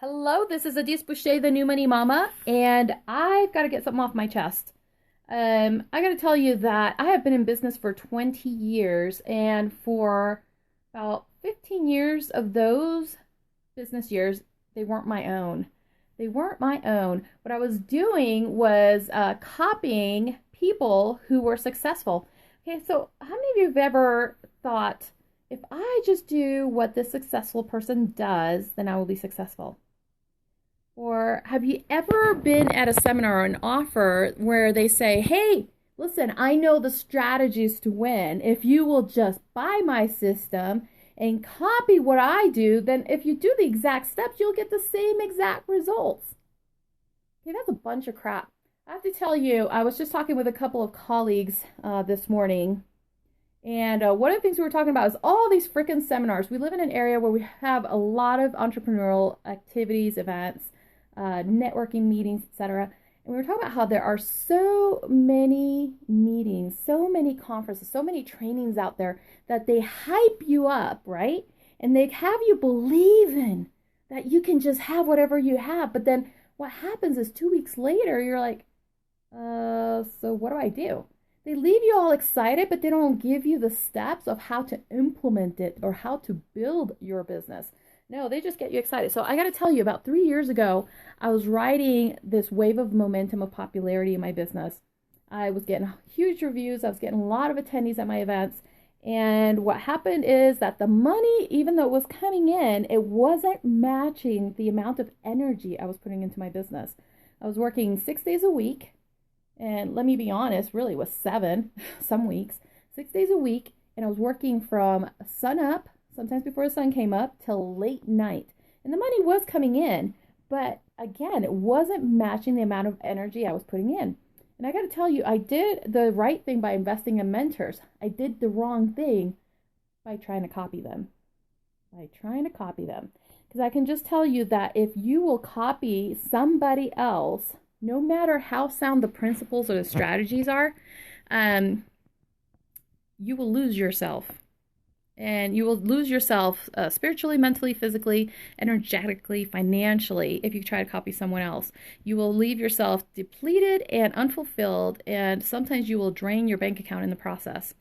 Hello, this is Adise Boucher, the New Money Mama, and I've got to get something off my chest. I got to tell you that I have been in business for 20 years, and for about 15 years of those business years, they weren't my own. They weren't my own. What I was doing was copying people who were successful. Okay, so how many of you have ever thought, if I just do what this successful person does, then I will be successful? Or have you ever been at a seminar or an offer where they say, hey, listen, I know the strategies to win. If you will just buy my system and copy what I do, then if you do the exact steps, you'll get the same exact results. Okay, that's a bunch of crap. I have to tell you, I was just talking with a couple of colleagues this morning, and one of the things we were talking about is all these freaking seminars. We live in an area where we have a lot of entrepreneurial activities, events, networking meetings, etc. And we were talking about how there are so many meetings, so many conferences, so many trainings out there that they hype you up, right? And they have you believing that you can just have whatever you have. But then what happens is 2 weeks later, you're like, so what do I do? They leave you all excited, but they don't give you the steps of how to implement it or how to build your business. No, they just get you excited. So I got to tell you, about 3 years ago, I was riding this wave of momentum of popularity in my business. I was getting huge reviews. I was getting a lot of attendees at my events. And what happened is that the money, even though it was coming in, it wasn't matching the amount of energy I was putting into my business. I was working 6 days a week. And let me be honest, really it was 7, some weeks, 6 days a week. And I was working from sun up, sometimes before the sun came up, till late night. And the money was coming in, but again, it wasn't matching the amount of energy I was putting in. And I got to tell you, I did the right thing by investing in mentors. I did the wrong thing by trying to copy them. Because I can just tell you that if you will copy somebody else, no matter how sound the principles or the strategies are, you will lose yourself. And you will lose yourself spiritually, mentally, physically, energetically, financially if you try to copy someone else. You will leave yourself depleted and unfulfilled, and sometimes you will drain your bank account in the process.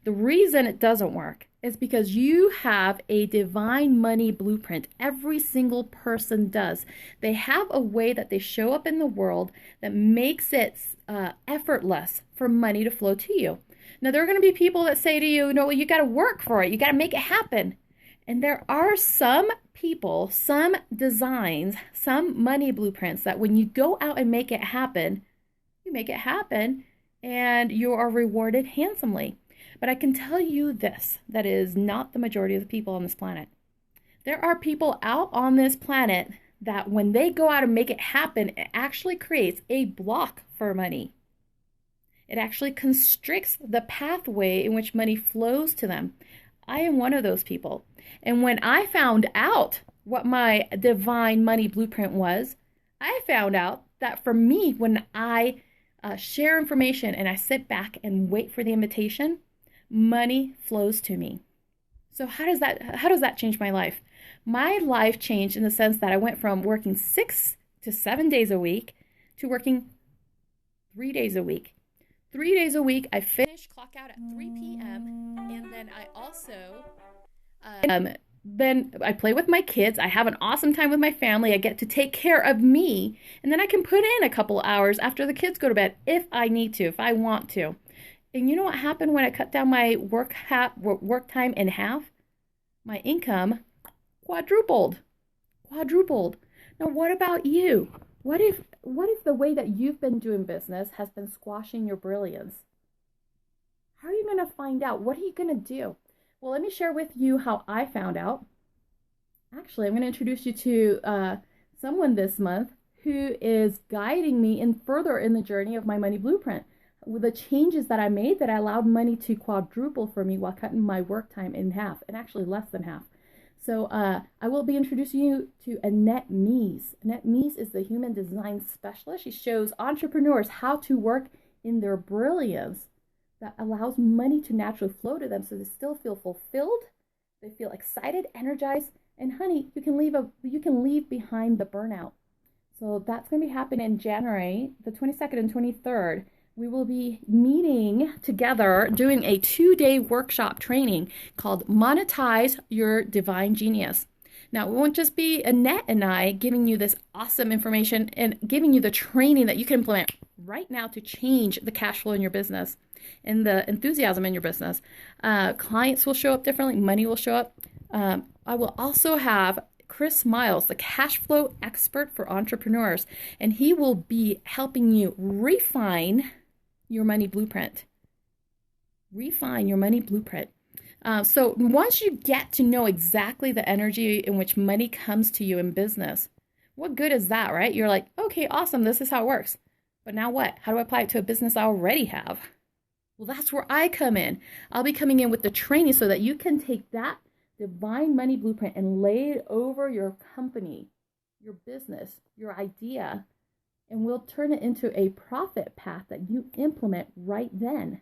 The reason it doesn't work is because you have a divine money blueprint. Every single person does. They have a way that they show up in the world that makes it effortless for money to flow to you. Now, there are going to be people that say to you, no, you got to work for it. You got to make it happen. And there are some people, some designs, some money blueprints that when you go out and make it happen, you make it happen and you are rewarded handsomely. But I can tell you this, that is not the majority of the people on this planet. There are people out on this planet that when they go out and make it happen, it actually creates a block for money. It actually constricts the pathway in which money flows to them. I am one of those people. And when I found out what my divine money blueprint was, I found out that for me, when I share information and I sit back and wait for the invitation, money flows to me. So how does that change my life? My life changed in the sense that I went from working 6 to 7 days a week to working 3 days a week. 3 days a week, I finish, clock out at 3 p.m. And then I also, then I play with my kids. I have an awesome time with my family. I get to take care of me. And then I can put in a couple hours after the kids go to bed if I need to, if I want to. And you know what happened when I cut down my work time in half? My income quadrupled. Now, what about you? What if the way that you've been doing business has been squashing your brilliance? How are you going to find out? What are you going to do? Well, let me share with you how I found out. Actually, I'm going to introduce you to someone this month who is guiding me further in the journey of my money blueprint. With the changes that I made that allowed money to quadruple for me while cutting my work time in half, and actually less than half. So I will be introducing you to Annette Mees. Annette Mees is the human design specialist. She shows entrepreneurs how to work in their brilliance that allows money to naturally flow to them so they still feel fulfilled, they feel excited, energized, And honey, you can leave behind the burnout. So that's going to be happening in January, the 22nd and 23rd. We will be meeting together doing a 2-day workshop training called Monetize Your Divine Genius. Now, it won't just be Annette and I giving you this awesome information and giving you the training that you can implement right now to change the cash flow in your business and the enthusiasm in your business. Clients will show up differently, money will show up. I will also have Chris Miles, the cash flow expert for entrepreneurs, and he will be helping you refine your money blueprint. Refine your money blueprint. So once you get to know exactly the energy in which money comes to you in business, what good is that, right? You're like, okay, awesome, this is how it works. But now what? How do I apply it to a business I already have? Well, that's where I come in. I'll be coming in with the training so that you can take that divine money blueprint and lay it over your company, your business, your idea, and we'll turn it into a profit path that you implement right then.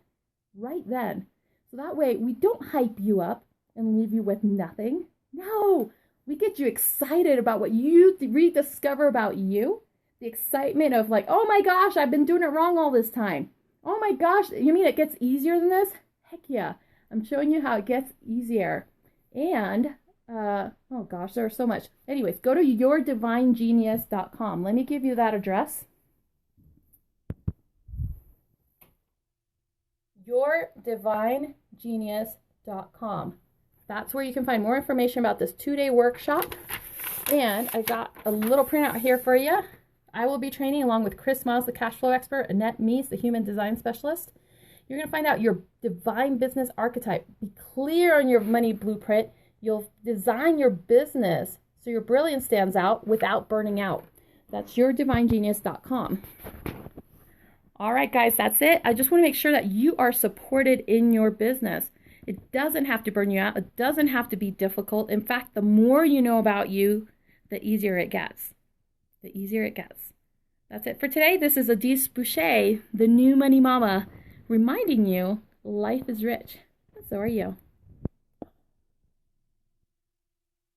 Right then. So that way we don't hype you up and leave you with nothing. No, we get you excited about what you rediscover about you. The excitement of like, oh my gosh, I've been doing it wrong all this time. Oh my gosh, you mean it gets easier than this? Heck yeah. I'm showing you how it gets easier. And, oh gosh, there's so much. Anyways, go to yourdivinegenius.com. Let me give you that address. yourdivinegenius.com. That's where you can find more information about this 2-day workshop. And I got a little printout here for you. I will be training along with Chris Miles, the cash flow expert, Annette Meese, the human design specialist. You're going to find out your divine business archetype. Be clear on your money blueprint. You'll design your business so your brilliance stands out without burning out. That's yourdivinegenius.com. All right, guys, that's it. I just want to make sure that you are supported in your business. It doesn't have to burn you out. It doesn't have to be difficult. In fact, the more you know about you, the easier it gets. The easier it gets. That's it for today. This is Adise Boucher, the new money mama, reminding you life is rich. So are you.